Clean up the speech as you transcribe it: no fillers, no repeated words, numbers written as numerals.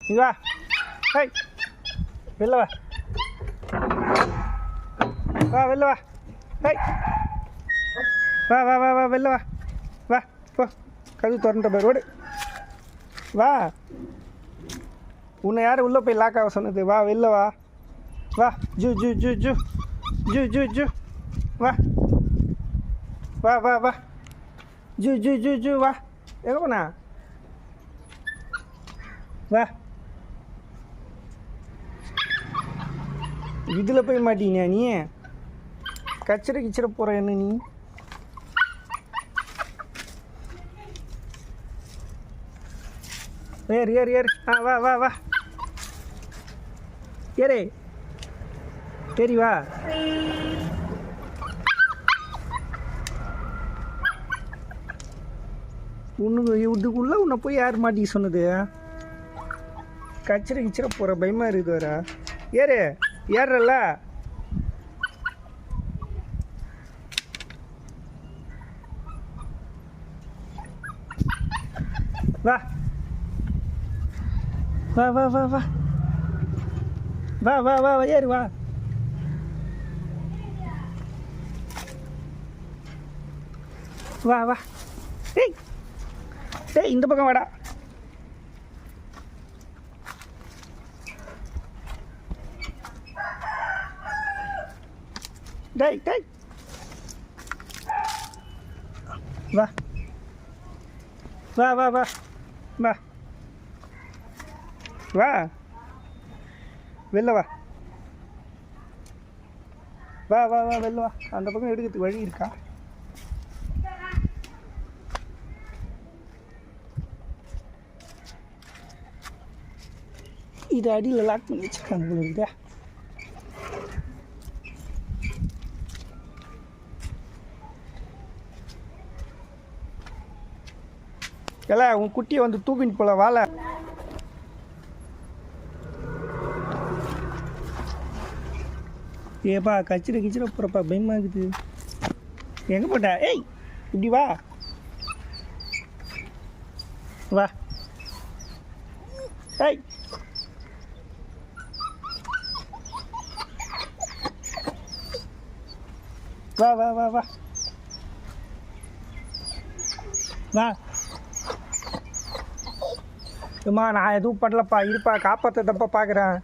இங்க வா. ஹேய், வெளில வா. வா வெளில வா. ஹேய், வா வா வா வா வெளில வா. வா போ, கதவு திறந்துட்ட பாரு, ஓடு. வா, உன்னை யார் உள்ளே போய் லாக் ஆக சொன்னது? வா வெளில வா. வா, ஜூ ஜூ ஜூ ஜூ ஜூ ஜூ ஜூ. வா வா வா வா. ஜூ ஜூ ஜூ ஜூ. வா, எங்கே போண்ணா? வா. இதில் போய் மாட்டீங்க நீ? கச்சிட கிச்சிட போகிற என்ன நீ? ஏறு ஏறு ஏறு. ஆ வா வா வா. ஏறு ஏறி வா. உன்னுக்கு இதுக்குள்ளே உன்னை போய் யார் மாட்டிக்க சொன்னது? கச்சிட கிச்சிட போகிற பயமாக இருக்குது வேற. ஏறு, ஏறுறல்ல. வா வா வா வா வா வா வா வா வா. ஏறு வா. வா வா. டேய் டேய், இந்த பக்கம் வாடா. டேய் டேய், வா வா வா வா வா வா. வெளில வா. வா வா வா வெளில வா. அந்த பக்கம் எடுக்கிறதுக்கு வழி இருக்கா? இது அடியில் லாக் பண்ணி வச்சுருக்காங்க உங்களுக்கு. இல்லை, உன் குட்டியை வந்து தூக்கிட்டு போல வாழை. ஏப்பா, கச்சிட கிச்சிட போகிறப்பா பயமாக இருக்குது. எங்கே போட்ட? ஏய், இப்படி வா வா. ஏய், வா வா வா வா வா. அம்மா, நான் எதுவும் பண்ணலப்பா, இருப்பா, காப்பாற்ற தப்பா பார்க்குறேன்.